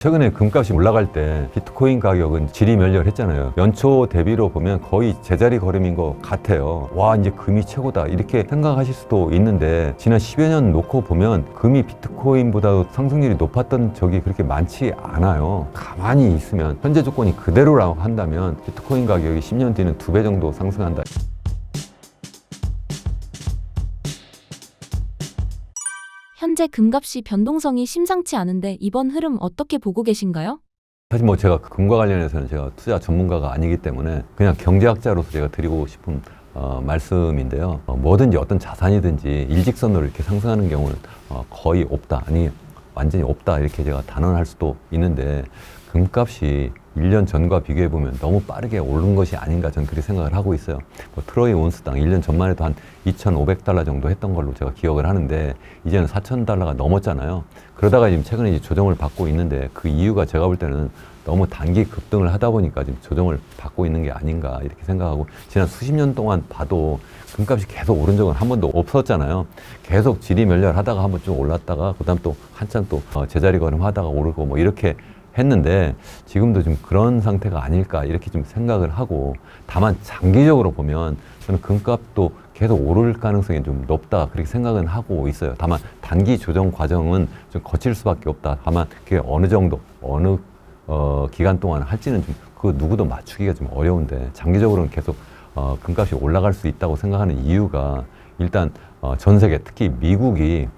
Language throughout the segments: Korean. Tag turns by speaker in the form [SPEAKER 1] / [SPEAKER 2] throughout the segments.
[SPEAKER 1] 최근에 금값이 올라갈 때 비트코인 가격은 지리멸렬했잖아요. 연초 대비로 보면 거의 제자리 걸음인 것 같아요. 와, 이제 금이 최고다 이렇게 생각하실 수도 있는데 지난 10여 년 놓고 보면 금이 비트코인보다 상승률이 높았던 적이 그렇게 많지 않아요. 가만히 있으면 현재 조건이 그대로라고 한다면 비트코인 가격이 10년 뒤는 2배 정도 상승한다.
[SPEAKER 2] 현재 금값이 변동성이 심상치 않은데 이번 흐름 어떻게 보고 계신가요?
[SPEAKER 1] 사실 제가 금과 관련해서는 제가 투자 전문가가 아니기 때문에 그냥 경제학자로서 제가 드리고 싶은 말씀인데요. 뭐든지 어떤 자산이든지 일직선으로 이렇게 상승하는 경우는 거의 없다, 아니 완전히 없다 이렇게 제가 단언할 수도 있는데 금값이 1년 전과 비교해보면 너무 빠르게 오른 것이 아닌가 저는 그렇게 생각을 하고 있어요. 트로이 온스당 1년 전만 해도 한 2,500달러 정도 했던 걸로 제가 기억을 하는데 이제는 4,000달러가 넘었잖아요. 그러다가 지금 최근에 이제 조정을 받고 있는데 그 이유가 제가 볼 때는 너무 단기 급등을 하다 보니까 지금 조정을 받고 있는 게 아닌가 이렇게 생각하고, 지난 수십 년 동안 봐도 금값이 계속 오른 적은 한 번도 없었잖아요. 계속 지리멸렬하다가 한번 좀 올랐다가 그다음 또 한참 또 제자리 걸음하다가 오르고 이렇게 했는데 지금도 좀 그런 상태가 아닐까 이렇게 좀 생각을 하고, 다만 장기적으로 보면 저는 금값도 계속 오를 가능성이 좀 높다 그렇게 생각은 하고 있어요. 다만 단기 조정 과정은 좀 거칠 수밖에 없다. 다만 그게 어느 정도 어느 기간 동안 할지는 좀 그 누구도 맞추기가 좀 어려운데, 장기적으로는 계속 금값이 올라갈 수 있다고 생각하는 이유가 일단 전 세계 특히 미국이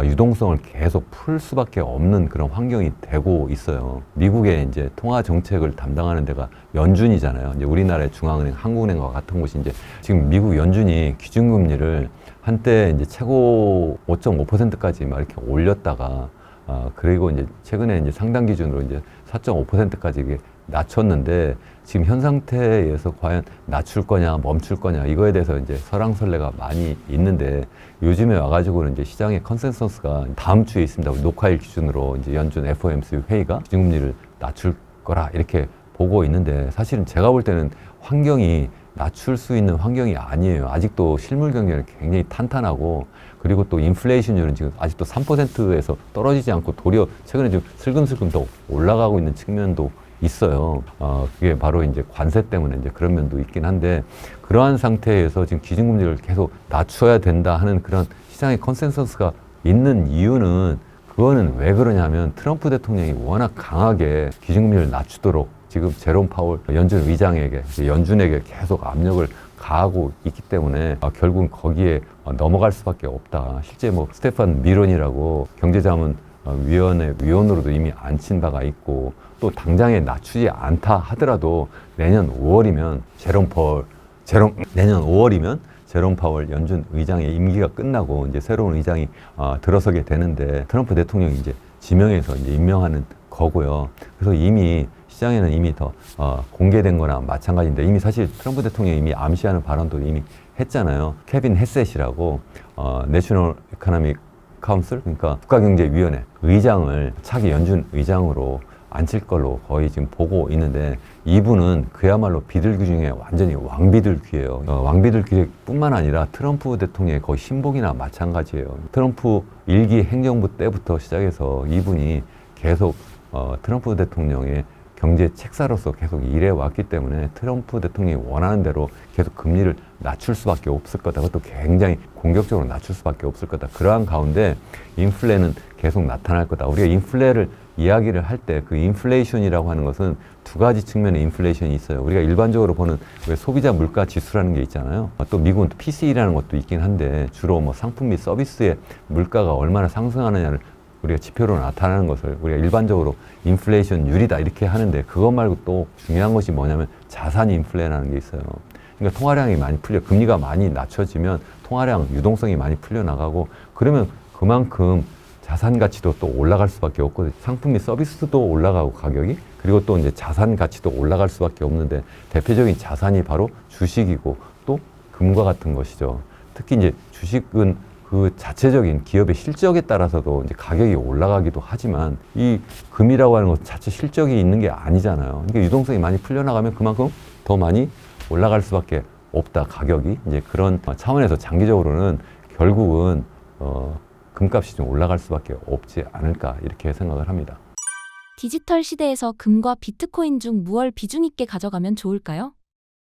[SPEAKER 1] 유동성을 계속 풀 수밖에 없는 그런 환경이 되고 있어요. 미국의 이제 통화 정책을 담당하는 데가 연준이잖아요. 이제 우리나라의 중앙은행, 한국은행과 같은 곳이 이제 지금 미국 연준이 기준금리를 한때 이제 최고 5.5%까지 막 이렇게 올렸다가 그리고 이제 최근에 이제 상당 기준으로 이제 4.5%까지 이게 낮췄는데, 지금 현 상태에서 과연 낮출 거냐 멈출 거냐 이거에 대해서 이제 설왕설래가 많이 있는데, 요즘에 와가지고는 이제 시장의 컨센서스가 다음 주에 있습니다. 녹화일 기준으로 이제 연준 FOMC 회의가 기준금리를 낮출 거라 이렇게 보고 있는데, 사실은 제가 볼 때는 환경이 낮출 수 있는 환경이 아니에요. 아직도 실물 경제는 굉장히 탄탄하고, 그리고 또 인플레이션율은 지금 아직도 3%에서 떨어지지 않고 도리어 최근에 좀 슬금슬금 더 올라가고 있는 측면도 있어요. 그게 바로 이제 관세 때문에 이제 그런 면도 있긴 한데, 그러한 상태에서 지금 기준금리를 계속 낮춰야 된다 하는 그런 시장의 컨센서스가 있는 이유는, 그거는 왜 그러냐면 트럼프 대통령이 워낙 강하게 기준금리를 낮추도록 지금 제롬 파월 연준 의장에게, 연준에게 계속 압력을 가하고 있기 때문에 결국은 거기에 넘어갈 수밖에 없다. 실제 스테판 미론이라고 경제자문위원회 위원으로도 이미 앉힌 바가 있고, 또 당장에 낮추지 않다 하더라도 내년 5월이면 제롬 파월 연준 의장의 임기가 끝나고 이제 새로운 의장이 들어서게 되는데, 트럼프 대통령이 이제 지명해서 이제 임명하는 거고요. 그래서 이미 시장에는 이미 더 공개된 거나 마찬가지인데, 이미 사실 트럼프 대통령이 이미 암시하는 발언도 이미 했잖아요. 케빈 헤셋이라고 내셔널 이코노믹 카운슬, 그러니까 국가경제위원회 의장을 차기 연준 의장으로 앉힐 걸로 거의 지금 보고 있는데, 이분은 그야말로 비둘기 중에 완전히 왕비둘기예요. 왕비둘기뿐만 아니라 트럼프 대통령의 거의 신복이나 마찬가지예요. 트럼프 1기 행정부 때부터 시작해서 이분이 계속 트럼프 대통령의 경제 책사로서 계속 일해왔기 때문에 트럼프 대통령이 원하는 대로 계속 금리를 낮출 수밖에 없을 거다. 그것도 굉장히 공격적으로 낮출 수밖에 없을 거다. 그러한 가운데 인플레는 계속 나타날 거다. 우리가 인플레를 이야기를 할 때 그 인플레이션이라고 하는 것은 두 가지 측면의 인플레이션이 있어요. 우리가 일반적으로 보는 왜 소비자 물가 지수라는 게 있잖아요. 또 미국은 PCE라는 것도 있긴 한데, 주로 상품 및 서비스의 물가가 얼마나 상승하느냐를 우리가 지표로 나타나는 것을 우리가 일반적으로 인플레이션율이다 이렇게 하는데, 그것 말고 또 중요한 것이 뭐냐면 자산 인플레라는 게 있어요. 그러니까 통화량이 많이 금리가 많이 낮춰지면 통화량 유동성이 많이 풀려나가고, 그러면 그만큼 자산 가치도 또 올라갈 수밖에 없거든요. 상품 및 서비스도 올라가고 가격이, 그리고 또 이제 자산 가치도 올라갈 수밖에 없는데, 대표적인 자산이 바로 주식이고 또 금과 같은 것이죠. 특히 이제 주식은 그 자체적인 기업의 실적에 따라서도 이제 가격이 올라가기도 하지만, 이 금이라고 하는 것 자체 실적이 있는 게 아니잖아요. 그러니까 유동성이 많이 풀려나가면 그만큼 더 많이 올라갈 수밖에 없다, 가격이. 이제 그런 차원에서 장기적으로는 결국은 금값이 좀 올라갈 수밖에 없지 않을까 이렇게 생각을 합니다.
[SPEAKER 2] 디지털 시대에서 금과 비트코인 중 무얼 비중 있게 가져가면 좋을까요?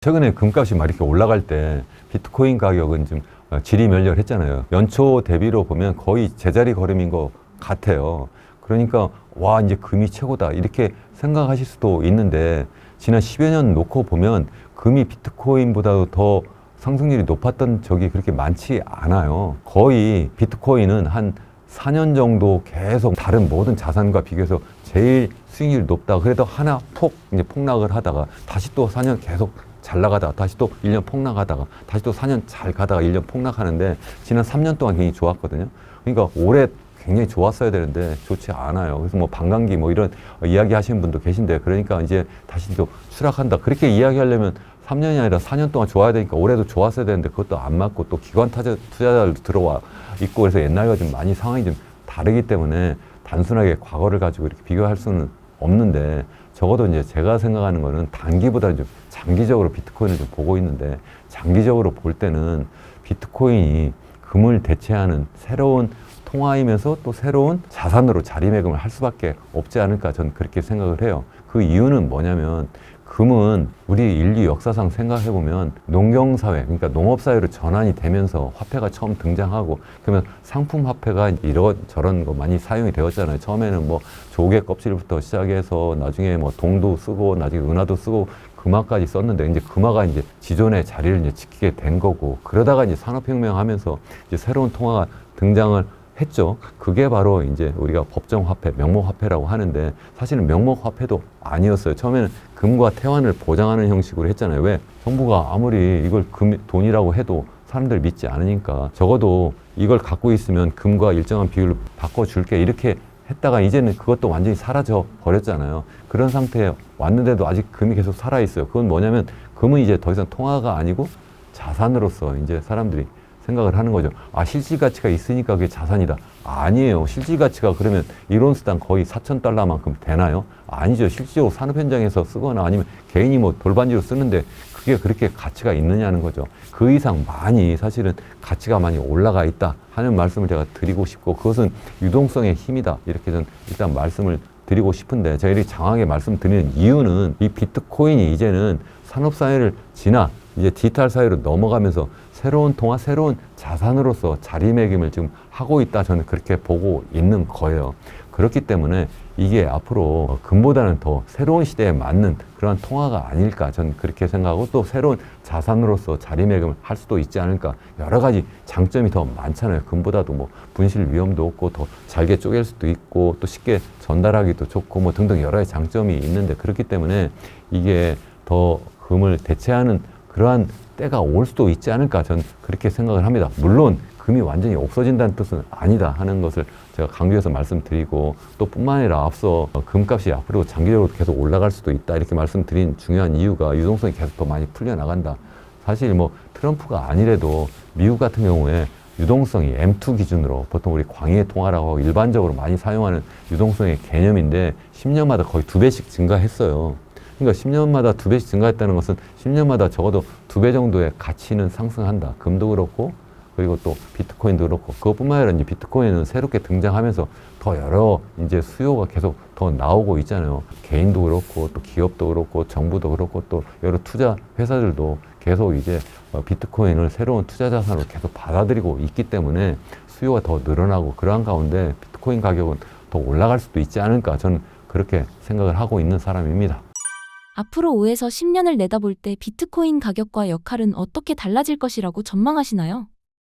[SPEAKER 1] 최근에 금값이 막 이렇게 올라갈 때 비트코인 가격은 좀 지리멸렬했잖아요. 연초 대비로 보면 거의 제자리 걸음인 것 같아요. 그러니까 와 이제 금이 최고다 이렇게 생각하실 수도 있는데 지난 10여 년 놓고 보면 금이 비트코인보다도 더 상승률이 높았던 적이 그렇게 많지 않아요. 거의 비트코인은 한 4년 정도 계속 다른 모든 자산과 비교해서 제일 수익률이 높다. 그래도 하나 이제 폭락을 하다가 다시 또 4년 계속 잘 나가다가 다시 또 1년 폭락하다가 다시 또 4년 잘 가다가 1년 폭락하는데 지난 3년 동안 굉장히 좋았거든요. 그러니까 올해 굉장히 좋았어야 되는데 좋지 않아요. 그래서 뭐 반감기 뭐 이런 이야기 하시는 분도 계신데 그러니까 이제 다시 또 추락한다. 그렇게 이야기하려면 3년이 아니라 4년 동안 좋아야 되니까 올해도 좋았어야 되는데 그것도 안 맞고 또 기관 투자자들도 들어와 있고 그래서 옛날과 좀 많이 상황이 좀 다르기 때문에 단순하게 과거를 가지고 이렇게 비교할 수는 없는데 적어도 이제 제가 생각하는 거는 단기보다는 좀 장기적으로 비트코인을 좀 보고 있는데 장기적으로 볼 때는 비트코인이 금을 대체하는 새로운 통화이면서 또 새로운 자산으로 자리매김을 할 수밖에 없지 않을까 저는 그렇게 생각을 해요. 그 이유는 뭐냐면 금은 우리 인류 역사상 생각해보면 농경사회, 그러니까 농업사회로 전환이 되면서 화폐가 처음 등장하고 그러면 상품 화폐가 이런저런 거 많이 사용이 되었잖아요. 처음에는 뭐 조개 껍질부터 시작해서 나중에 뭐 동도 쓰고 나중에 은화도 쓰고 금화까지 썼는데 이제 금화가 이제 지존의 자리를 이제 지키게 된 거고 그러다가 이제 산업혁명 하면서 이제 새로운 통화가 등장을 했죠. 그게 바로 이제 우리가 법정화폐, 명목화폐라고 하는데 사실은 명목화폐도 아니었어요. 처음에는 금과 태환을 보장하는 형식으로 했잖아요. 왜? 정부가 아무리 이걸 돈이라고 해도 사람들 믿지 않으니까 적어도 이걸 갖고 있으면 금과 일정한 비율로 바꿔줄게 이렇게 했다가 이제는 그것도 완전히 사라져 버렸잖아요. 그런 상태에 왔는데도 아직 금이 계속 살아있어요. 그건 뭐냐면 금은 이제 더 이상 통화가 아니고 자산으로서 이제 사람들이 생각을 하는 거죠. 아, 실질 가치가 있으니까 그게 자산이다. 아니에요. 실질 가치가 그러면 1온스당 거의 4,000달러만큼 되나요? 아니죠. 실제로 산업 현장에서 쓰거나 아니면 개인이 뭐 돌반지로 쓰는데 그게 그렇게 가치가 있느냐는 거죠. 그 이상 많이 사실은 가치가 많이 올라가 있다 하는 말씀을 제가 드리고 싶고 그것은 유동성의 힘이다. 이렇게 전 일단 말씀을 드리고 싶은데 제가 이렇게 장하게 말씀드리는 이유는 이 비트코인이 이제는 산업사회를 지나 이제 디지털 사회로 넘어가면서 새로운 통화, 새로운 자산으로서 자리매김을 지금 하고 있다. 저는 그렇게 보고 있는 거예요. 그렇기 때문에 이게 앞으로 금보다는 더 새로운 시대에 맞는 그런 통화가 아닐까. 저는 그렇게 생각하고 또 새로운 자산으로서 자리매김을 할 수도 있지 않을까. 여러 가지 장점이 더 많잖아요. 금보다도 뭐 분실 위험도 없고 더 잘게 쪼갤 수도 있고 또 쉽게 전달하기도 좋고 뭐 등등 여러 가지 장점이 있는데 그렇기 때문에 이게 더 금을 대체하는 그러한 때가 올 수도 있지 않을까 저는 그렇게 생각을 합니다. 물론 금이 완전히 없어진다는 뜻은 아니다 하는 것을 제가 강조해서 말씀드리고 또 뿐만 아니라 앞서 금값이 앞으로 장기적으로 계속 올라갈 수도 있다 이렇게 말씀드린 중요한 이유가 유동성이 계속 더 많이 풀려나간다. 사실 뭐 트럼프가 아니래도 미국 같은 경우에 유동성이 M2 기준으로 보통 우리 광의 통화라고 하고 일반적으로 많이 사용하는 유동성의 개념인데 10년마다 거의 2배씩 증가했어요. 그러니까 10년마다 2배씩 증가했다는 것은 10년마다 적어도 2배 정도의 가치는 상승한다. 금도 그렇고 그리고 또 비트코인도 그렇고 그것뿐만 아니라 이제 비트코인은 새롭게 등장하면서 더 여러 이제 수요가 계속 더 나오고 있잖아요. 개인도 그렇고 또 기업도 그렇고 정부도 그렇고 또 여러 투자 회사들도 계속 이제 비트코인을 새로운 투자 자산으로 계속 받아들이고 있기 때문에 수요가 더 늘어나고 그러한 가운데 비트코인 가격은 더 올라갈 수도 있지 않을까 저는 그렇게 생각을 하고 있는 사람입니다.
[SPEAKER 2] 앞으로 5에서 10년을 내다볼 때 비트코인 가격과 역할은 어떻게 달라질 것이라고 전망하시나요?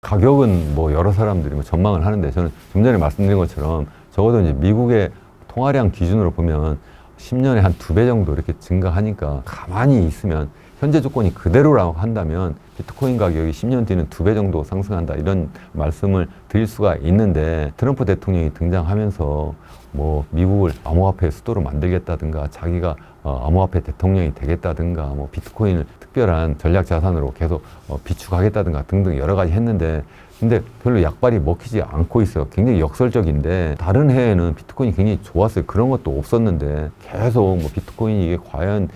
[SPEAKER 1] 가격은 뭐 여러 사람들이 뭐 전망을 하는데 저는 좀 전에 말씀드린 것처럼 적어도 이제 미국의 통화량 기준으로 보면 10년에 한 2배 정도 이렇게 증가하니까 가만히 있으면 현재 조건이 그대로라고 한다면 비트코인 가격이 10년 뒤는 2배 정도 상승한다 이런 말씀을 드릴 수가 있는데 트럼프 대통령이 등장하면서 뭐 미국을 암호화폐 수도로 만들겠다든가 자기가 암호화폐 대통령이 되겠다든가 뭐 비트코인을 특별한 전략 자산으로 계속 비축하겠다든가 등등 여러 가지 했는데 근데 별로 약발이 먹히지 않고 있어요. 굉장히 역설적인데 다른 해에는 비트코인이 굉장히 좋았어요. 그런 것도 없었는데 계속 뭐 비트코인이 이게 과연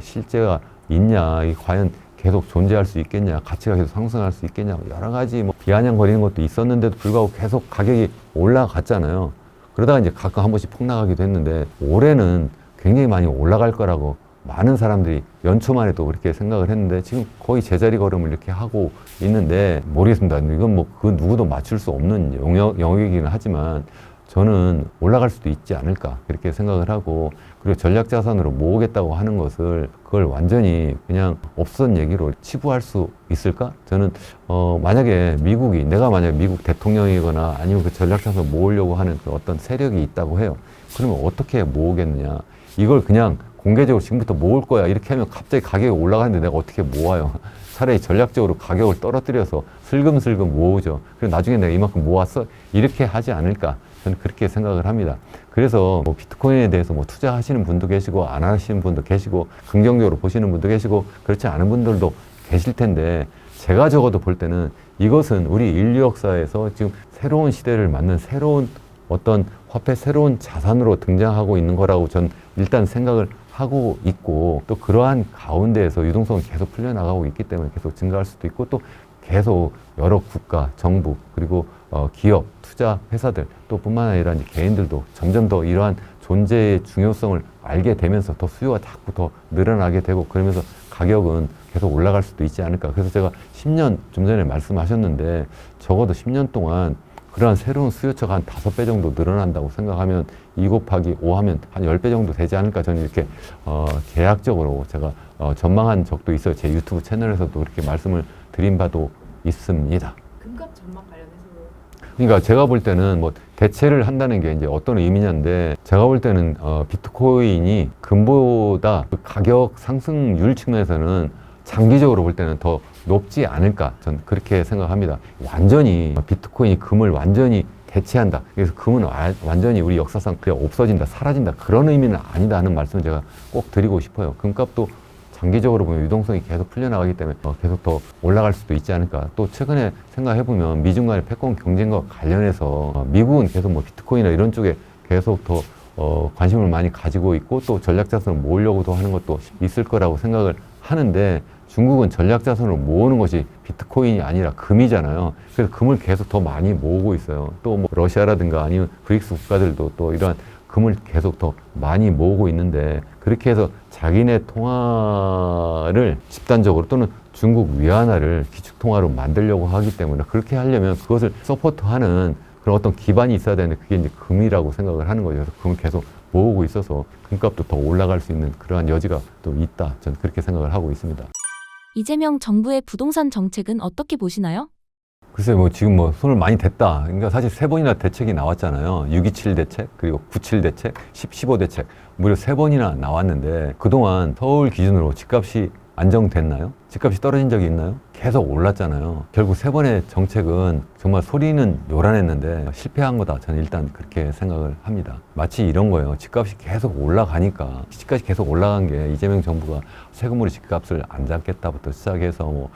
[SPEAKER 1] 실제가 있냐, 이게 과연 계속 존재할 수 있겠냐, 가치가 계속 상승할 수 있겠냐 여러 가지 뭐 비아냥거리는 것도 있었는데도 불구하고 계속 가격이 올라갔잖아요. 그러다가 이제 가끔 한 번씩 폭락하기도 했는데 올해는 굉장히 많이 올라갈 거라고 많은 사람들이 연초만 해도 그렇게 생각을 했는데 지금 거의 제자리 걸음을 이렇게 하고 있는데 모르겠습니다. 이건 뭐 그 누구도 맞출 수 없는 영역이긴 하지만 저는 올라갈 수도 있지 않을까 그렇게 생각을 하고 그리고 전략자산으로 모으겠다고 하는 것을 그걸 완전히 그냥 없었던 얘기로 치부할 수 있을까? 저는 만약에 내가 만약에 미국 대통령이거나 아니면 그 전략자산을 모으려고 하는 그 어떤 세력이 있다고 해요. 그러면 어떻게 모으겠느냐? 이걸 그냥 공개적으로 지금부터 모을 거야 이렇게 하면 갑자기 가격이 올라가는데 내가 어떻게 모아요? 차라리 전략적으로 가격을 떨어뜨려서 슬금슬금 모으죠. 그리고 나중에 내가 이만큼 모았어? 이렇게 하지 않을까? 저는 그렇게 생각을 합니다. 그래서 뭐 비트코인에 대해서 뭐 투자하시는 분도 계시고 안 하시는 분도 계시고 긍정적으로 보시는 분도 계시고 그렇지 않은 분들도 계실 텐데 제가 적어도 볼 때는 이것은 우리 인류 역사에서 지금 새로운 시대를 맞는 새로운 어떤 화폐, 새로운 자산으로 등장하고 있는 거라고 전 일단 생각을 하고 있고 또 그러한 가운데에서 유동성은 계속 풀려나가고 있기 때문에 계속 증가할 수도 있고 또 계속 여러 국가, 정부 그리고 기업, 투자 회사들 또 뿐만 아니라 이제 개인들도 점점 더 이러한 존재의 중요성을 알게 되면서 더 수요가 자꾸 더 늘어나게 되고 그러면서 가격은 계속 올라갈 수도 있지 않을까. 그래서 제가 10년 좀 전에 말씀하셨는데 적어도 10년 동안 그러한 새로운 수요처가 한 5배 정도 늘어난다고 생각하면 2 곱하기 5 하면 한 10배 정도 되지 않을까 저는 이렇게 계약적으로 제가 전망한 적도 있어요. 제 유튜브 채널에서도 그렇게 말씀을 드린 바도 있습니다.
[SPEAKER 3] 금값 전망 관련해서
[SPEAKER 1] 그러니까 제가 볼 때는 뭐 대체를 한다는 게 이제 어떤 의미냐인데 제가 볼 때는 비트코인이 금보다 그 가격 상승률 측면에서는 장기적으로 볼 때는 더 높지 않을까 전 그렇게 생각합니다. 완전히 비트코인이 금을 완전히 대체한다. 그래서 금은 완전히 우리 역사상 그냥 없어진다, 사라진다 그런 의미는 아니다 하는 말씀을 제가 꼭 드리고 싶어요. 금값도 장기적으로 보면 유동성이 계속 풀려나가기 때문에 계속 더 올라갈 수도 있지 않을까. 또 최근에 생각해보면 미중 간의 패권 경쟁과 관련해서 미국은 계속 뭐 비트코인이나 이런 쪽에 계속 더 관심을 많이 가지고 있고 또 전략자산을 모으려고도 하는 것도 있을 거라고 생각을 하는데 중국은 전략자산을 모으는 것이 비트코인이 아니라 금이잖아요. 그래서 금을 계속 더 많이 모으고 있어요. 또 뭐 러시아라든가 아니면 브릭스 국가들도 또 이러한 금을 계속 더 많이 모으고 있는데 그렇게 해서 자기네 통화를 집단적으로 또는 중국 위안화를 기축통화로 만들려고 하기 때문에 그렇게 하려면 그것을 서포트하는 그런 어떤 기반이 있어야 되는데 그게 이제 금이라고 생각을 하는 거죠. 그래서 금을 계속 모으고 있어서 금값도 더 올라갈 수 있는 그러한 여지가 또 있다. 저는 그렇게 생각을 하고 있습니다.
[SPEAKER 2] 이재명 정부의 부동산 정책은 어떻게 보시나요?
[SPEAKER 1] 글쎄 뭐 지금 뭐 손을 많이 댔다. 그러니까 사실 3번이나 대책이 나왔잖아요. 6.27 대책, 그리고 9.7 대책, 15 대책. 무려 3번이나 나왔는데 그동안 서울 기준으로 집값이 안정됐나요? 집값이 떨어진 적이 있나요? 계속 올랐잖아요. 결국 3번의 정책은 정말 소리는 요란했는데 실패한 거다. 저는 일단 그렇게 생각을 합니다. 마치 이런 거예요. 집값이 계속 올라가니까 집값이 계속 올라간 게 이재명 정부가 세금으로 집값을 안 잡겠다부터 시작해서 뭐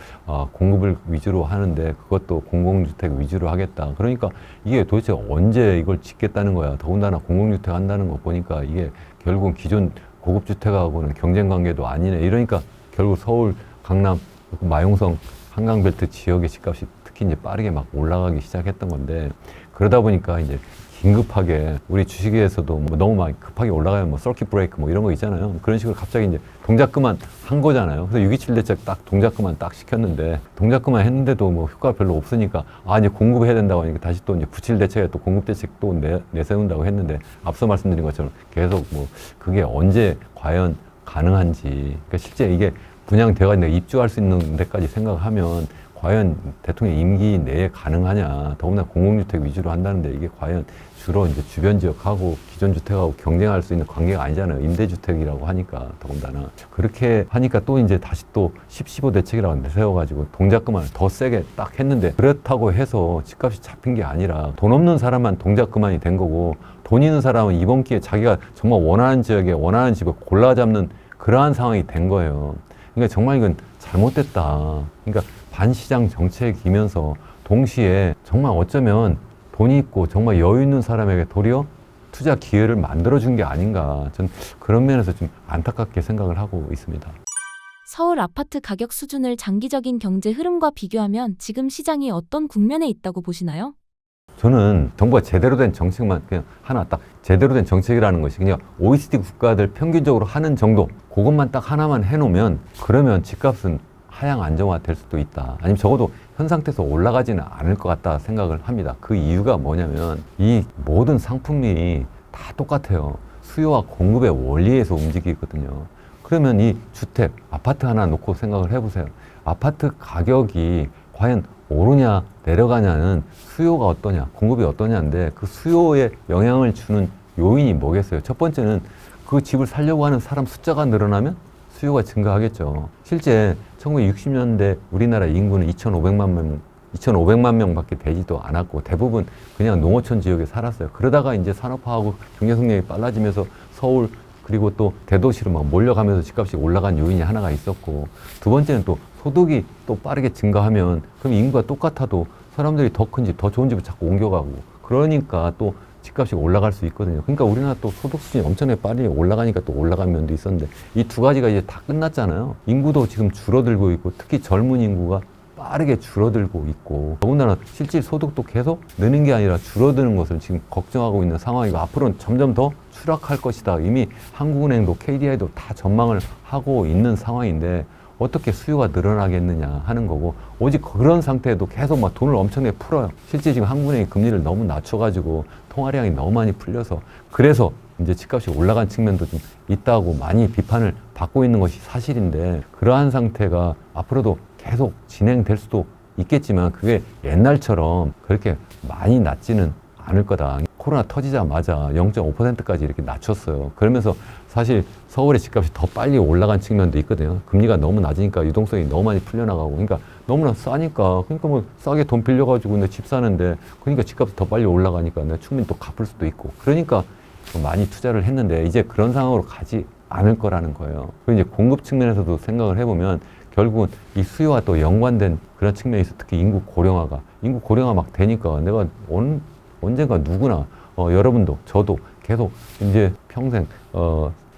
[SPEAKER 1] 공급을 위주로 하는데 그것도 공공주택 위주로 하겠다. 그러니까 이게 도대체 언제 이걸 짓겠다는 거야. 더군다나 공공주택 한다는 거 보니까 이게 결국은 기존 고급주택하고는 경쟁관계도 아니네. 이러니까 결국 서울, 강남, 마용성, 한강벨트 지역의 집값이 특히 이제 빠르게 막 올라가기 시작했던 건데 그러다 보니까 이제 긴급하게 우리 주식에서도 뭐 너무 막 급하게 올라가면 뭐 서킷 브레이크 뭐 이런 거 있잖아요. 그런 식으로 갑자기 이제 동작 그만 한 거잖아요. 그래서 6.27 대책 딱 동작 그만 딱 시켰는데 동작 그만 했는데도 뭐 효과가 별로 없으니까 이제 공급해야 된다고 하니까 다시 또 이제 9.7 대책에 또 공급 대책 또 내세운다고 했는데 앞서 말씀드린 것처럼 계속 뭐 그게 언제 과연 가능한지 그러니까 실제 이게 분양돼가 내가 입주할 수 있는 데까지 생각하면 과연 대통령 임기 내에 가능하냐. 더구나 공공주택 위주로 한다는데 이게 과연 주로 이제 주변 지역하고 기존 주택하고 경쟁할 수 있는 관계가 아니잖아요. 임대주택이라고 하니까 더군다나. 그렇게 하니까 또 이제 다시 또 15 대책이라고 내세워가지고 동작금만을 더 세게 딱 했는데 그렇다고 해서 집값이 잡힌 게 아니라 돈 없는 사람만 동작금만이 된 거고 돈 있는 사람은 이번 기회에 자기가 정말 원하는 지역에 원하는 집을 골라 잡는 그러한 상황이 된 거예요. 그러니까 정말 이건 잘못됐다. 그러니까 반시장 정책이면서 동시에 정말 어쩌면 돈이 있고 정말 여유 있는 사람에게 도리어 투자 기회를 만들어준 게 아닌가. 전 그런 면에서 좀 안타깝게 생각을 하고 있습니다.
[SPEAKER 2] 서울 아파트 가격 수준을 장기적인 경제 흐름과 비교하면 지금 시장이 어떤 국면에 있다고 보시나요?
[SPEAKER 1] 저는 정부가 제대로 된 정책만 그냥 하나 딱 제대로 된 정책이라는 것이 그냥 OECD 국가들 평균적으로 하는 정도 그것만 딱 하나만 해놓으면 그러면 집값은 하향 안정화 될 수도 있다. 아니면 적어도 현 상태에서 올라가지는 않을 것 같다 생각을 합니다. 그 이유가 뭐냐면 이 모든 상품이 다 똑같아요. 수요와 공급의 원리에서 움직이거든요. 그러면 이 주택, 아파트 하나 놓고 생각을 해보세요. 아파트 가격이 과연 오르냐 내려가냐는 수요가 어떠냐 공급이 어떠냐인데 그 수요에 영향을 주는 요인이 뭐겠어요? 첫 번째는 그 집을 살려고 하는 사람 숫자가 늘어나면 수요가 증가하겠죠. 실제 1960년대 우리나라 인구는 2,500만 명밖에 되지도 않았고 대부분 그냥 농어촌 지역에 살았어요. 그러다가 이제 산업화하고 경제 성장이 빨라지면서 서울 그리고 또 대도시로 막 몰려가면서 집값이 올라간 요인이 하나가 있었고 두 번째는 또 소득이 또 빠르게 증가하면 그럼 인구가 똑같아도 사람들이 더 큰 집, 더 좋은 집을 자꾸 옮겨가고 그러니까 또 집값이 올라갈 수 있거든요. 그러니까 우리나라 또 소득 수준이 엄청나게 빨리 올라가니까 또 올라간 면도 있었는데 이 두 가지가 이제 다 끝났잖아요. 인구도 지금 줄어들고 있고 특히 젊은 인구가 빠르게 줄어들고 있고 더군다나 실질 소득도 계속 느는 게 아니라 줄어드는 것을 지금 걱정하고 있는 상황이고 앞으로는 점점 더 추락할 것이다. 이미 한국은행도 KDI도 다 전망을 하고 있는 상황인데 어떻게 수요가 늘어나겠느냐 하는 거고 오직 그런 상태에도 계속 막 돈을 엄청나게 풀어요. 실제 지금 한국은행이 금리를 너무 낮춰가지고 통화량이 너무 많이 풀려서 그래서 이제 집값이 올라간 측면도 좀 있다고 많이 비판을 받고 있는 것이 사실인데 그러한 상태가 앞으로도 계속 진행될 수도 있겠지만 그게 옛날처럼 그렇게 많이 낮지는 않을 거다. 코로나 터지자마자 0.5%까지 이렇게 낮췄어요. 그러면서 사실 서울의 집값이 더 빨리 올라간 측면도 있거든요. 금리가 너무 낮으니까 유동성이 너무 많이 풀려나가고 그러니까 너무나 싸니까 그러니까 뭐 싸게 돈 빌려가지고 내 집 사는데 그러니까 집값이 더 빨리 올라가니까 내가 충분히 또 갚을 수도 있고 그러니까 많이 투자를 했는데 이제 그런 상황으로 가지 않을 거라는 거예요. 그리고 이제 공급 측면에서도 생각을 해보면 결국은 이 수요와 또 연관된 그런 측면에서 특히 인구 고령화가 막 되니까 내가 언젠가 누구나 여러분도 저도 계속 이제 평생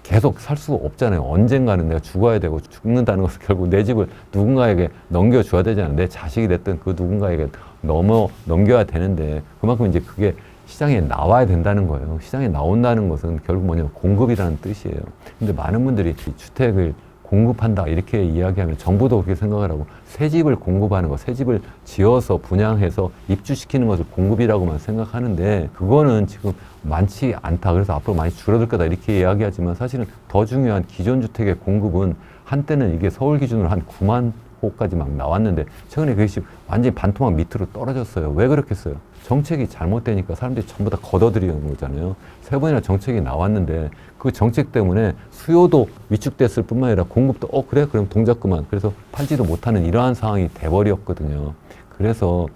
[SPEAKER 1] 계속 살 수 없잖아요. 언젠가는 내가 죽어야 되고 죽는다는 것은 결국 내 집을 누군가에게 넘겨줘야 되잖아요. 내 자식이 됐든 그 누군가에게 넘겨야 되는데 그만큼 이제 그게 시장에 나와야 된다는 거예요. 시장에 나온다는 것은 결국 뭐냐면 공급이라는 뜻이에요. 근데 많은 분들이 주택을 공급한다 이렇게 이야기하면 정부도 그렇게 생각을 하고 새 집을 공급하는 거, 새 집을 지어서 분양해서 입주시키는 것을 공급이라고만 생각하는데 그거는 지금 많지 않다. 그래서 앞으로 많이 줄어들 거다 이렇게 이야기하지만 사실은 더 중요한 기존 주택의 공급은 한때는 이게 서울 기준으로 한 9만 호까지 막 나왔는데 최근에 그것이 완전히 반토막 밑으로 떨어졌어요. 왜 그렇겠어요? 정책이 잘못되니까 사람들이 전부 다 걷어들이는 거잖아요. 세 번이나 정책이 나왔는데 그 정책 때문에 수요도 위축됐을 뿐만 아니라 공급도 그래? 그럼 동작 그만. 그래서 팔지도 못하는 이러한 상황이 돼버렸거든요. 그래서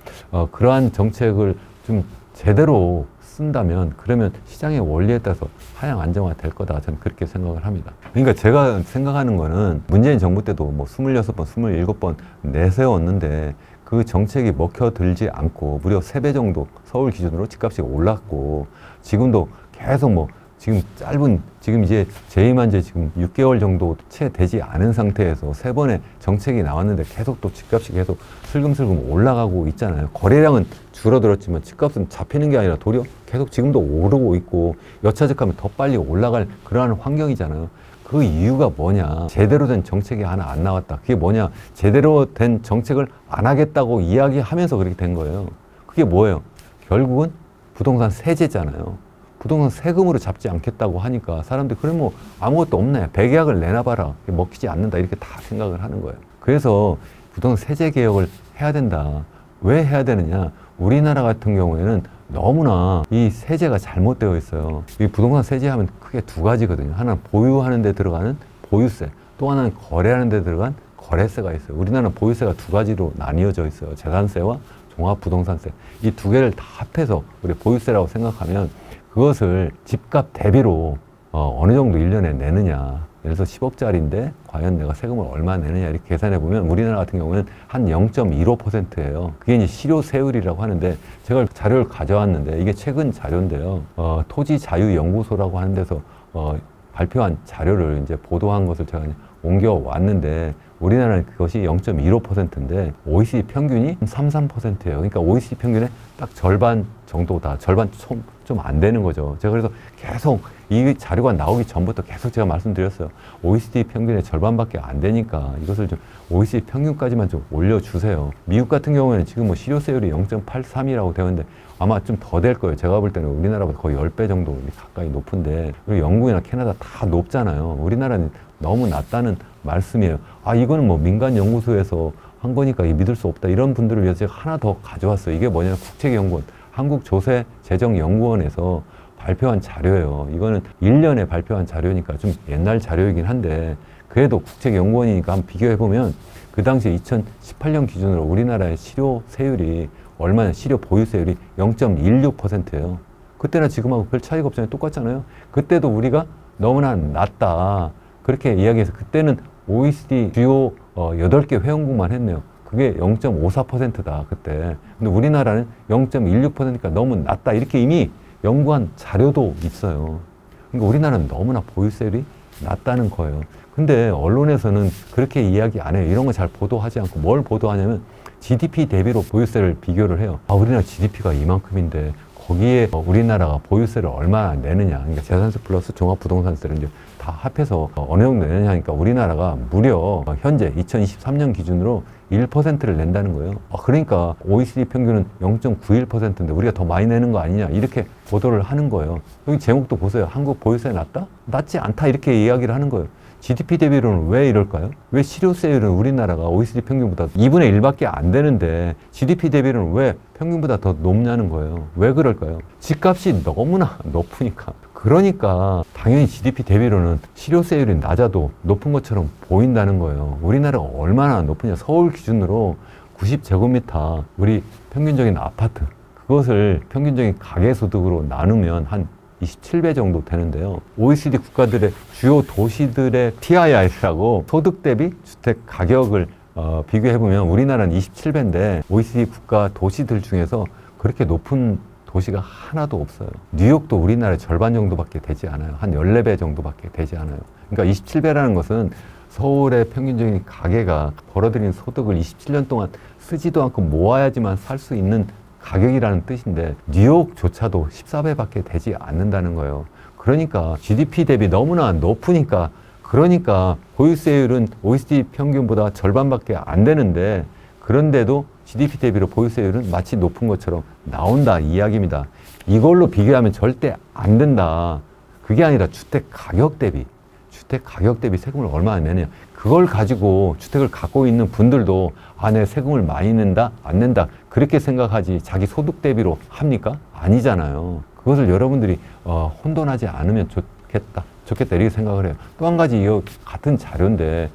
[SPEAKER 1] 그러한 정책을 좀 제대로 쓴다면 그러면 시장의 원리에 따라서 하향 안정화 될 거다. 저는 그렇게 생각을 합니다. 그러니까 제가 생각하는 거는 문재인 정부 때도 뭐 26번, 27번 내세웠는데 그 정책이 먹혀들지 않고 무려 3배 정도 서울 기준으로 집값이 올랐고 지금도 계속 뭐 지금 이제 재임한 지 지금 6개월 정도 채 되지 않은 상태에서 3번의 정책이 나왔는데 계속 또 집값이 계속 슬금슬금 올라가고 있잖아요. 거래량은 줄어들었지만 집값은 잡히는 게 아니라 도리어 계속 지금도 오르고 있고 여차적하면 더 빨리 올라갈 그러한 환경이잖아요. 그 이유가 뭐냐? 제대로 된 정책이 하나 안 나왔다. 그게 뭐냐? 제대로 된 정책을 안 하겠다고 이야기하면서 그렇게 된 거예요. 그게 뭐예요? 결국은 부동산 세제잖아요. 부동산 세금으로 잡지 않겠다고 하니까 사람들이 그래 뭐 아무것도 없네. 백약을 내놔봐라. 먹히지 않는다. 이렇게 다 생각을 하는 거예요. 그래서 부동산 세제 개혁을 해야 된다. 왜 해야 되느냐? 우리나라 같은 경우에는 너무나 이 세제가 잘못되어 있어요. 이 부동산 세제하면 크게 두 가지거든요. 하나는 보유하는 데 들어가는 보유세, 또 하나는 거래하는 데 들어간 거래세가 있어요. 우리나라는 보유세가 두 가지로 나뉘어져 있어요. 재산세와 종합부동산세. 이 두 개를 다 합해서 우리 보유세라고 생각하면 그것을 집값 대비로 어느 정도 1년에 내느냐. 예를 들어서 10억짜리인데 과연 내가 세금을 얼마 내느냐 이렇게 계산해 보면 우리나라 같은 경우는 한 0.15%예요. 그게 이제 실효세율이라고 하는데 제가 자료를 가져왔는데 이게 최근 자료인데요. 토지자유연구소라고 하는 데서 발표한 자료를 이제 보도한 것을 제가 옮겨왔는데 우리나라는 그것이 0.15%인데 OECD 평균이 3%예요. 그러니까 OECD 평균의 딱 절반 정도다. 절반 좀 안 되는 거죠. 제가 그래서 계속 이 자료가 나오기 전부터 계속 제가 말씀드렸어요. OECD 평균의 절반밖에 안 되니까 이것을 좀 OECD 평균까지만 좀 올려주세요. 미국 같은 경우에는 지금 뭐 실효세율이 0.83이라고 되어 있는데 아마 좀 더 될 거예요. 제가 볼 때는 우리나라보다 거의 10배 정도 가까이 높은데, 그리고 영국이나 캐나다 다 높잖아요. 우리나라는 너무 낮다는 말씀이에요. 아, 이거는 뭐 민간 연구소에서 한 거니까 믿을 수 없다. 이런 분들을 위해서 제가 하나 더 가져왔어요. 이게 뭐냐면 국책연구원, 한국조세재정연구원에서 발표한 자료예요. 이거는 1년에 발표한 자료니까 좀 옛날 자료이긴 한데, 그래도 국책연구원이니까 한번 비교해보면 그 당시 2018년 기준으로 우리나라의 실효세율이 얼마나, 실효 보유세율이 0.16%예요. 그때나 지금하고 별 차이가 없잖아요. 똑같잖아요. 그때도 우리가 너무나 낮다. 그렇게 이야기해서 그때는 OECD 주요 8개 회원국만 했네요. 그게 0.54%다, 그때. 근데 우리나라는 0.16%니까 너무 낮다. 이렇게 이미 연구한 자료도 있어요. 그러니까 우리나라는 너무나 보유세율이 낮다는 거예요. 근데 언론에서는 그렇게 이야기 안 해요. 이런 거 잘 보도하지 않고 뭘 보도하냐면 GDP 대비로 보유세를 비교를 해요. 아, 우리나라 GDP가 이만큼인데 거기에 우리나라가 보유세를 얼마나 내느냐. 그러니까 재산세 플러스 종합부동산세를 이제 다 합해서 어느 정도 내느냐 하니까 우리나라가 무려 현재 2023년 기준으로 1%를 낸다는 거예요. 아, 그러니까 OECD 평균은 0.91%인데 우리가 더 많이 내는 거 아니냐. 이렇게 보도를 하는 거예요. 여기 제목도 보세요. 한국 보유세 낮다? 낮지 않다. 이렇게 이야기를 하는 거예요. GDP 대비로는 왜 이럴까요? 왜 실효세율은 우리나라가 OECD 평균보다 2분의 1밖에 안 되는데 GDP 대비로는 왜 평균보다 더 높냐는 거예요. 왜 그럴까요? 집값이 너무나 높으니까. 그러니까 당연히 GDP 대비로는 실효세율이 낮아도 높은 것처럼 보인다는 거예요. 우리나라가 얼마나 높으냐. 서울 기준으로 90제곱미터 우리 평균적인 아파트, 그것을 평균적인 가계소득으로 나누면 한 27배 정도 되는데요. OECD 국가들의 주요 도시들의 TIR이라고 소득 대비 주택 가격을 비교해보면 우리나라는 27배인데 OECD 국가 도시들 중에서 그렇게 높은 도시가 하나도 없어요. 뉴욕도 우리나라의 절반 정도밖에 되지 않아요. 한 14배 정도밖에 되지 않아요. 그러니까 27배라는 것은 서울의 평균적인 가계가 벌어들인 소득을 27년 동안 쓰지도 않고 모아야지만 살 수 있는 가격이라는 뜻인데 뉴욕조차도 14배밖에 되지 않는다는 거예요. 그러니까 GDP 대비 너무나 높으니까, 그러니까 보유세율은 OECD 평균보다 절반밖에 안 되는데 그런데도 GDP 대비로 보유세율은 마치 높은 것처럼 나온다, 이 이야기입니다. 이걸로 비교하면 절대 안 된다. 그게 아니라 주택 가격 대비 세금을 얼마나 내느냐. 그걸 가지고 주택을 갖고 있는 분들도 아, 내 세금을 많이 낸다, 안 낸다, 그렇게 생각하지 자기 소득 대비로 합니까? 아니잖아요. 그것을 여러분들이 혼돈하지 않으면 좋겠다 이렇게 생각을 해요. 또 한 가지 이 같은 자료인데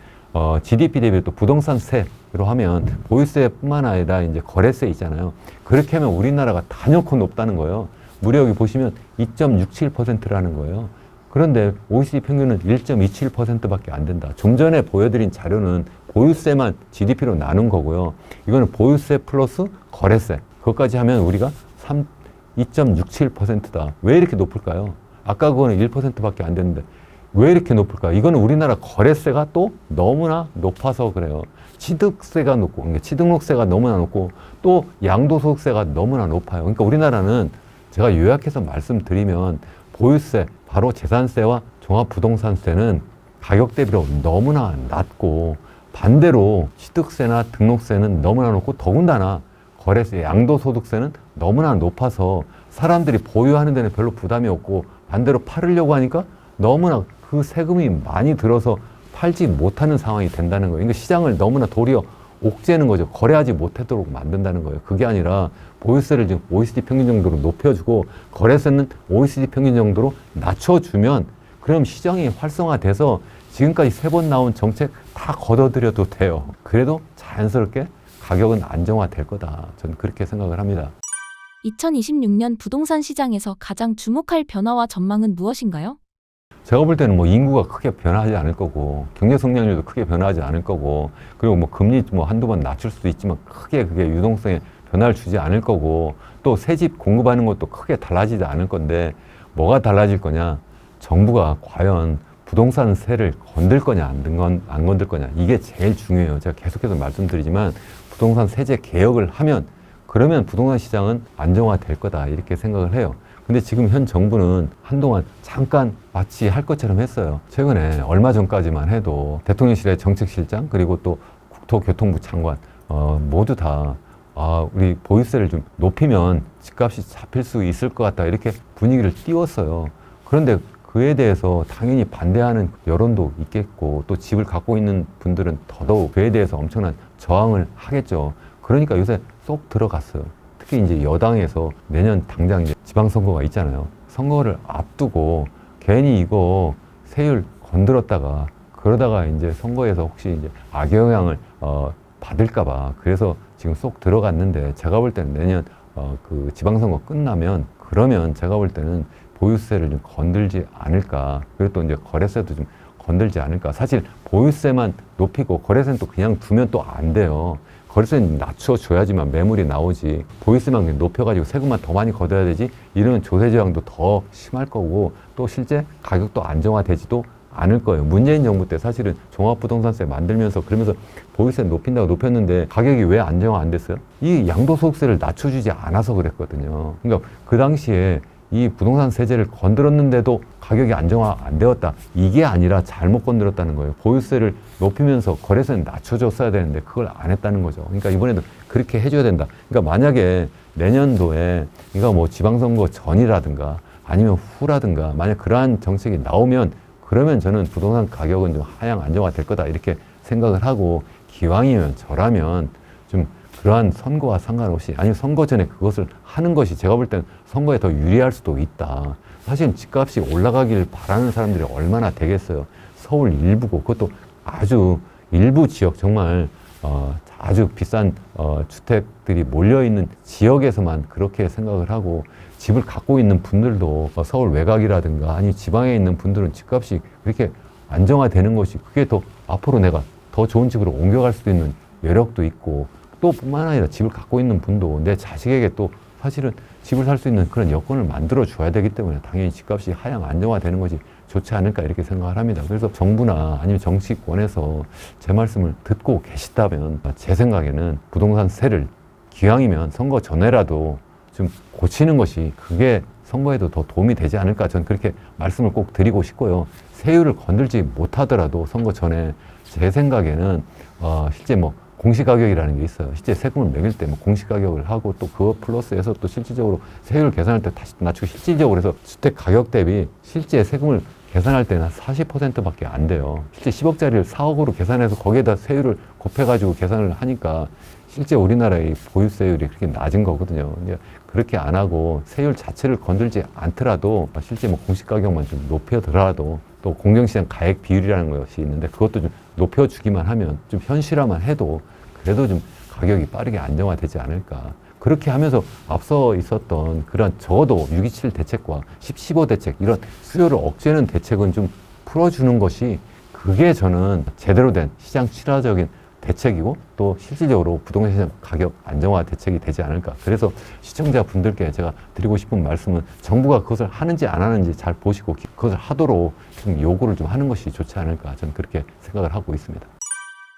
[SPEAKER 1] GDP 대비 또 부동산세로 하면 보유세뿐만 아니라 이제 거래세 있잖아요. 그렇게 하면 우리나라가 단연코 높다는 거예요. 무려 여기 보시면 2.67%라는 거예요. 그런데 OECD 평균은 1.27%밖에 안 된다. 좀 전에 보여드린 자료는 보유세만 GDP로 나눈 거고요. 이거는 보유세 플러스 거래세. 그것까지 하면 우리가 2.67%다. 왜 이렇게 높을까요? 아까 그거는 1%밖에 안 됐는데 왜 이렇게 높을까요? 이거는 우리나라 거래세가 또 너무나 높아서 그래요. 취득세가 높고, 그러니까 취등록세가 너무나 높고, 또 양도소득세가 너무나 높아요. 그러니까 우리나라는 제가 요약해서 말씀드리면 보유세, 바로 재산세와 종합부동산세는 가격 대비로 너무나 낮고, 반대로 취득세나 등록세는 너무나 높고, 더군다나 거래세, 양도소득세는 너무나 높아서 사람들이 보유하는 데는 별로 부담이 없고, 반대로 팔으려고 하니까 너무나 그 세금이 많이 들어서 팔지 못하는 상황이 된다는 거예요. 그러니까 시장을 너무나 도리어 옥죄는 거죠. 거래하지 못하도록 만든다는 거예요. 그게 아니라 보유세를 지금 OECD 평균 정도로 높여주고 거래세는 OECD 평균 정도로 낮춰주면 그럼 시장이 활성화돼서 지금까지 3번 나온 정책 다 걷어들여도 돼요. 그래도 자연스럽게 가격은 안정화될 거다. 저는 그렇게 생각을 합니다.
[SPEAKER 2] 2026년 부동산 시장에서 가장 주목할 변화와 전망은 무엇인가요?
[SPEAKER 1] 제가 볼 때는 뭐 인구가 크게 변하지 않을 거고, 경제 성장률도 크게 변하지 않을 거고, 그리고 뭐 금리 뭐 한두 번 낮출 수도 있지만 크게 그게 유동성에 변화를 주지 않을 거고, 또 새 집 공급하는 것도 크게 달라지지 않을 건데, 뭐가 달라질 거냐? 정부가 과연 부동산세를 건들 거냐 안 건들 거냐 이게 제일 중요해요. 제가 계속해서 말씀드리지만 부동산 세제 개혁을 하면 그러면 부동산 시장은 안정화될 거다 이렇게 생각을 해요. 근데 지금 현 정부는 한동안 잠깐 마치 할 것처럼 했어요. 최근에 얼마 전까지만 해도 대통령실의 정책실장 그리고 또 국토교통부 장관 모두 다 우리 보유세를 좀 높이면 집값이 잡힐 수 있을 것 같다 이렇게 분위기를 띄웠어요. 그런데 그에 대해서 당연히 반대하는 여론도 있겠고 또 집을 갖고 있는 분들은 더더욱 그에 대해서 엄청난 저항을 하겠죠. 그러니까 요새 쏙 들어갔어요. 특히 이제 여당에서 내년 당장 이제 지방선거가 있잖아요. 선거를 앞두고 괜히 이거 세율 건드렸다가 그러다가 이제 선거에서 혹시 이제 악영향을 받을까봐 그래서 지금 쏙 들어갔는데 제가 볼 때는 내년 그 지방선거 끝나면 그러면 제가 볼 때는 보유세를 좀 건들지 않을까. 그리고 또 이제 거래세도 좀 건들지 않을까. 사실 보유세만 높이고 거래세는 또 그냥 두면 또 안 돼요. 거래세는 낮춰줘야지만 매물이 나오지. 보유세만 그냥 높여가지고 세금만 더 많이 걷어야 되지. 이러면 조세 저항도 더 심할 거고 또 실제 가격도 안정화되지도 않을 거예요. 문재인 정부 때 사실은 종합부동산세 만들면서 그러면서 보유세 높인다고 높였는데 가격이 왜 안정화 안 됐어요? 이 양도소득세를 낮춰주지 않아서 그랬거든요. 그러니까 그 당시에 이 부동산 세제를 건드렸는데도 가격이 안정화 안 되었다. 이게 아니라 잘못 건드렸다는 거예요. 보유세를 높이면서 거래세는 낮춰줬어야 되는데 그걸 안 했다는 거죠. 그러니까 이번에도 그렇게 해줘야 된다. 그러니까 만약에 내년도에 이거 뭐 지방선거 전이라든가 아니면 후라든가 만약 그러한 정책이 나오면 그러면 저는 부동산 가격은 좀 하향 안정화 될 거다 이렇게 생각을 하고 기왕이면 저라면 좀 그러한 선거와 상관없이 아니면 선거 전에 그것을 하는 것이 제가 볼 때는 선거에 더 유리할 수도 있다. 사실 집값이 올라가기를 바라는 사람들이 얼마나 되겠어요. 서울 일부고 그것도 아주 일부 지역 정말 아주 비싼 주택들이 몰려있는 지역에서만 그렇게 생각을 하고 집을 갖고 있는 분들도 서울 외곽이라든가 아니 지방에 있는 분들은 집값이 그렇게 안정화되는 것이 그게 더 앞으로 내가 더 좋은 집으로 옮겨갈 수도 있는 여력도 있고 또 뿐만 아니라 집을 갖고 있는 분도 내 자식에게 또 사실은 집을 살 수 있는 그런 여건을 만들어 줘야 되기 때문에 당연히 집값이 하향 안정화되는 것이 좋지 않을까 이렇게 생각을 합니다. 그래서 정부나 아니면 정치권에서 제 말씀을 듣고 계시다면 제 생각에는 부동산 세를 기왕이면 선거 전에라도 좀 고치는 것이 그게 선거에도 더 도움이 되지 않을까 저는 그렇게 말씀을 꼭 드리고 싶고요. 세율을 건들지 못하더라도 선거 전에 제 생각에는 실제 뭐 공시가격이라는 게 있어요. 실제 세금을 매길 때 뭐 공시가격을 하고 또 그거 플러스해서 또 실질적으로 세율을 계산할 때 다시 낮추고 실질적으로 해서 주택 가격 대비 실제 세금을 계산할 때는 40%밖에 안 돼요. 실제 10억짜리를 4억으로 계산해서 거기에다 세율을 곱해가지고 계산을 하니까 실제 우리나라의 보유세율이 그렇게 낮은 거거든요. 그렇게 안 하고 세율 자체를 건들지 않더라도 실제 뭐 공시가격만 좀 높여더라도 또 공정시장 가액 비율이라는 것이 있는데 그것도 좀 높여주기만 하면 좀 현실화만 해도 그래도 좀 가격이 빠르게 안정화되지 않을까. 그렇게 하면서 앞서 있었던 그런 적어도 6.27 대책과 10.15 대책 이런 수요를 억제하는 대책은 좀 풀어주는 것이 그게 저는 제대로 된 시장 친화적인 대책이고 또 실질적으로 부동산 시장 가격 안정화 대책이 되지 않을까. 그래서 시청자분들께 제가 드리고 싶은 말씀은 정부가 그것을 하는지 안 하는지 잘 보시고 그것을 하도록 좀 요구를 좀 하는 것이 좋지 않을까. 저는 그렇게 생각을 하고 있습니다.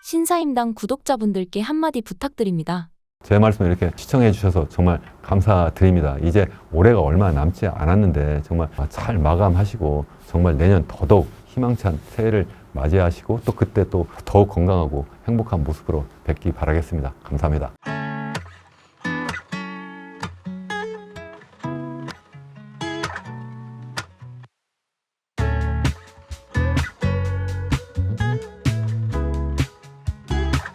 [SPEAKER 2] 신사임당 구독자분들께 한마디 부탁드립니다.
[SPEAKER 1] 제 말씀을 이렇게 시청해 주셔서 정말 감사드립니다. 이제 올해가 얼마 남지 않았는데 정말 잘 마감하시고 정말 내년 더더욱 희망찬 새해를 맞이하시고 또 그때 또 더욱 건강하고 행복한 모습으로 뵙기 바라겠습니다. 감사합니다.